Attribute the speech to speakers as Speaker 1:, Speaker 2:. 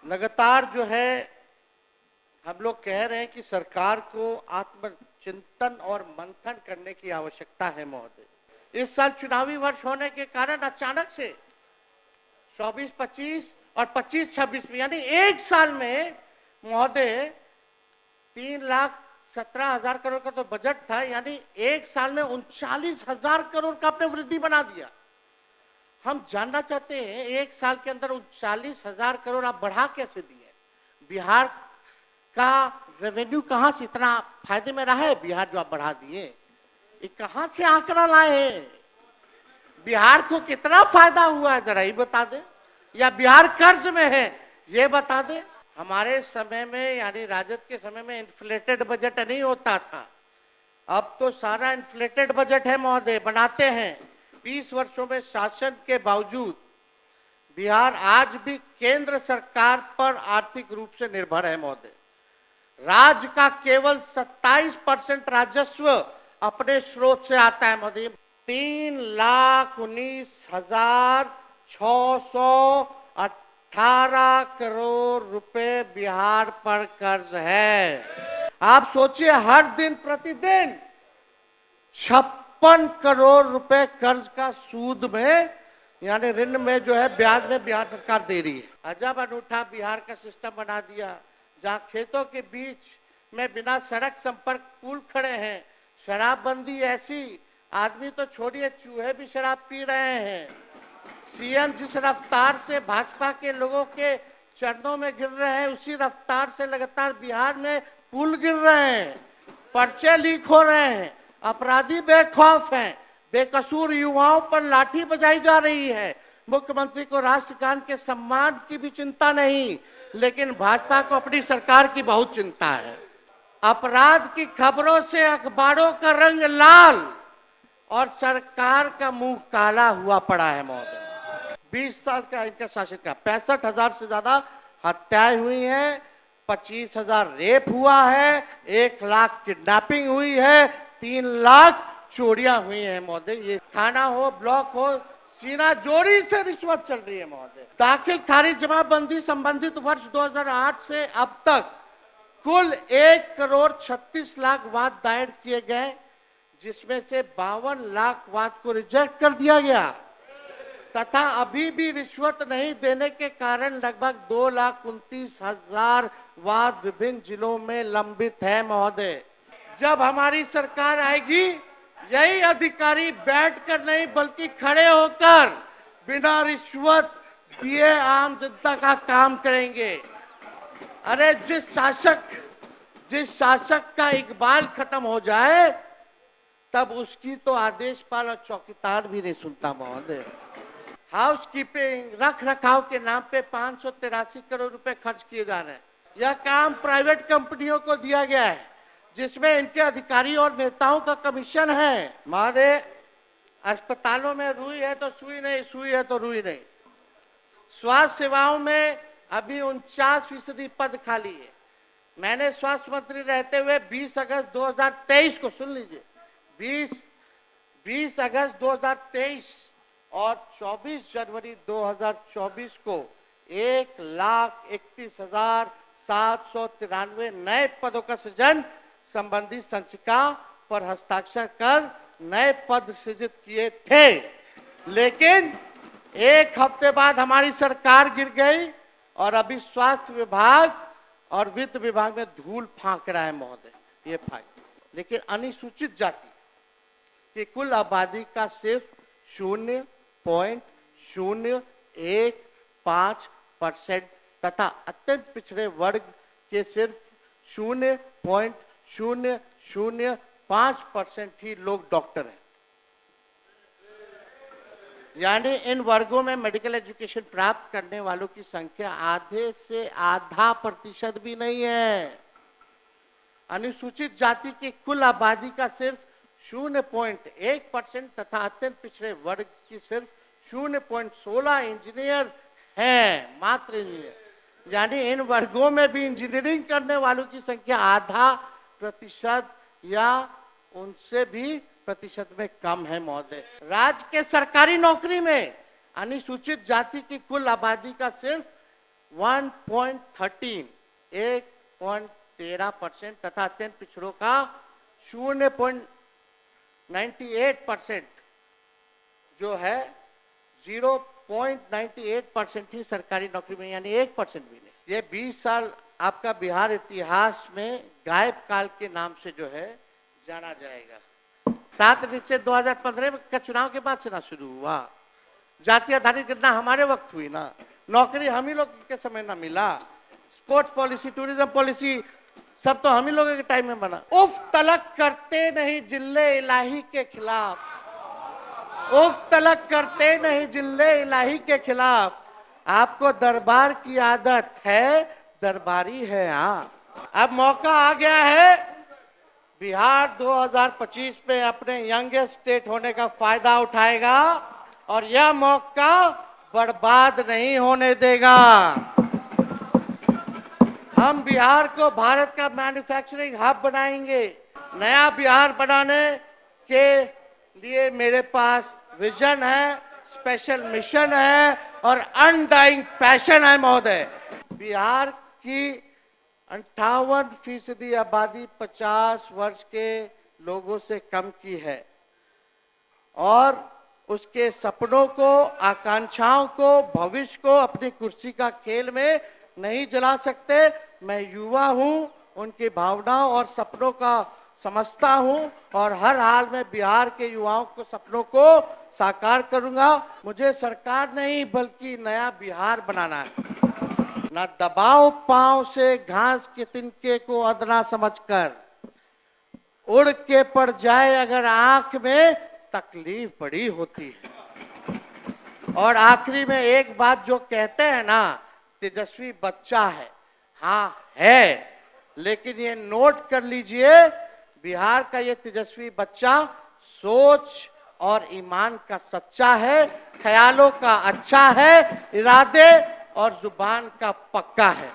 Speaker 1: लगातार जो है हम लोग कह रहे हैं कि सरकार को आत्मचिंतन और मंथन करने की आवश्यकता है महोदय। इस साल चुनावी वर्ष होने के कारण अचानक से 24-25 और 25-26 में यानी एक साल में महोदय 3,17,000 करोड़ का तो बजट था, यानी एक साल में 39,000 करोड़ का आपने वृद्धि बना दिया। हम जानना चाहते हैं एक साल के अंदर 39,000 करोड़ आप बढ़ा कैसे दिए? बिहार का रेवेन्यू कहां से इतना फायदे में रहा है? बिहार जो आप बढ़ा दिए, ये कहां से आंकड़ा लाए हैं? बिहार को कितना फायदा हुआ है जरा ये बता दें, या बिहार कर्ज में है ये बता दें। हमारे समय में यानी राजद के समय में इन्फ्लेटेड बजट नहीं होता था, अब तो सारा इन्फ्लेटेड बजट है महोदय, बनाते हैं। 20 वर्षों में शासन के बावजूद बिहार आज भी केंद्र सरकार पर आर्थिक रूप से निर्भर है महोदय। राज्य का केवल 27% राजस्व अपने स्रोत से आता है महोदय। 3,19,618 करोड़ रुपए बिहार पर कर्ज है। आप सोचिए, हर दिन प्रतिदिन 56 करोड़ रुपए कर्ज का सूद में यानी ऋण में जो है ब्याज में बिहार सरकार दे रही है। अजब अनूठा बिहार का सिस्टम बना दिया, जहां खेतों के बीच में बिना सड़क संपर्क पुल खड़े हैं। शराबबंदी ऐसी, आदमी तो छोड़िए चूहे भी शराब पी रहे हैं। सीएम जिस रफ्तार से भाजपा के लोगों के चरणों में गिर रहे हैं, उसी रफ्तार से लगातार बिहार में पुल गिर रहे हैं, पर्चे लीक हो रहे हैं, अपराधी बेखौफ हैं, बेकसूर युवाओं पर लाठी बजाई जा रही है। मुख्यमंत्री को राष्ट्रगान के सम्मान की भी चिंता नहीं, लेकिन भाजपा को अपनी सरकार की बहुत चिंता है। अपराध की खबरों से अखबारों का रंग लाल और सरकार का मुंह काला हुआ पड़ा है महोदय। 20 साल का इनका शासन का 65,000 से ज्यादा हत्याएं हुई हैं, 25,000 रेप हुआ है, 1 लाख किडनैपिंग हुई है, 3 लाख चोरियां हुई हैं महोदय। ये थाना हो, ब्लॉक हो, सीना जोड़ी से रिश्वत चल रही है महोदय। दाखिल खारिज जमाबंदी संबंधित वर्ष 2008 से अब तक कुल 1,36 लाख वाद दायर किए गए, जिसमें से 52 लाख वाद को रिजेक्ट कर दिया गया तथा अभी भी रिश्वत नहीं देने के कारण लगभग 2,29,000 वाद विभिन्न जिलों में लंबित है महोदय। जब हमारी सरकार आएगी, यही अधिकारी बैठकर नहीं बल्कि खड़े होकर बिना रिश्वत दिए आम जनता का काम करेंगे। अरे जिस शासक का इकबाल खत्म हो जाए, तब उसकी तो आदेशपाल और चौकीदार भी नहीं सुनता महोदय। हाउस कीपिंग रख रखाव के नाम पे 583 करोड़ रुपए खर्च किए जा रहे हैं। यह काम प्राइवेट कंपनियों को दिया गया है, जिसमें इनके अधिकारी और नेताओं का कमीशन है। हमारे अस्पतालों में रुई है तो सुई नहीं, सुई है तो रुई नहीं। स्वास्थ्य सेवाओं में अभी 49% पद खाली है। मैंने स्वास्थ्य मंत्री रहते हुए 20 अगस्त 2023 को, सुन लीजिए, 20 अगस्त 2023 और 24 जनवरी 2024 को 1,31,793 नए पदों का सृजन संबंधी संचिका पर हस्ताक्षर कर नए पद सृजित किए थे, लेकिन एक हफ्ते बाद हमारी सरकार गिर गई और अभी स्वास्थ्य विभाग और वित्त विभाग में धूल फांक रहा है महोदय। ये फायदा, लेकिन अनुसूचित जाति की कुल आबादी का सिर्फ 0.015% तथा अत्यंत पिछड़े वर्ग के सिर्फ 0.005% ही लोग डॉक्टर हैं। यानी इन वर्गों में मेडिकल एजुकेशन प्राप्त करने वालों की संख्या आधे से आधा प्रतिशत भी नहीं है। अनुसूचित जाति की कुल आबादी का सिर्फ 0.1% तथा अत्यंत पिछड़े वर्ग की सिर्फ 0.16 इंजीनियर हैं, मात्र इंजीनियर। यानी इन वर्गों में भी इंजीनियरिंग करने वालों की संख्या आधा प्रतिशत या उनसे भी प्रतिशत में कम है महोदय। राज्य के सरकारी नौकरी में अनुसूचित जाति की कुल आबादी का सिर्फ 1.13 1.13% तथा अत्यंत पिछड़ों का 0.98% जो है 0.98% ही सरकारी नौकरी में, यानी 1% भी नहीं। ये 20 साल आपका बिहार इतिहास में गायब काल के नाम से जो है जाना जाएगा। 7 निश्चित 2015 का चुनाव के बाद से ना शुरू हुआ। जाति आधारित गणना हमारे वक्त हुई ना, नौकरी हम ही लोग के समय ना मिला, स्पोर्ट्स पॉलिसी, टूरिज्म पॉलिसी सब तो हम ही लोगों के टाइम में बना। उफ तलक करते नहीं जिले इलाही के खिलाफ, उफ तलक करते नहीं जिले इलाही के खिलाफ। आपको दरबार की आदत है, दरबारी है आप। अब मौका आ गया है, बिहार 2025 में अपने यंगेस्ट स्टेट होने का फायदा उठाएगा और यह मौका बर्बाद नहीं होने देगा। हम बिहार को भारत का मैन्युफैक्चरिंग हब बनाएंगे। नया बिहार बनाने के लिए मेरे पास विजन है, स्पेशल मिशन है और अनडाइंग पैशन है महोदय। बिहार की 58% आबादी 50 वर्ष के लोगों से कम की है और उसके सपनों को, आकांक्षाओं को, भविष्य को अपनी कुर्सी का खेल में नहीं जला सकते। मैं युवा हूं, उनकी भावनाओं और सपनों का समझता हूं और हर हाल में बिहार के युवाओं को सपनों को साकार करूंगा। मुझे सरकार नहीं बल्कि नया बिहार बनाना है। ना दबाव पांव से घास के तिनके को अदना समझकर, उड़ के पड़ जाए अगर आंख में तकलीफ बड़ी होती है। और आखिरी में एक बात जो कहते हैं ना, तेजस्वी बच्चा है, हाँ है, लेकिन ये नोट कर लीजिए, बिहार का ये तेजस्वी बच्चा सोच और ईमान का सच्चा है, ख्यालों का अच्छा है, इरादे और जुबान का पक्का है।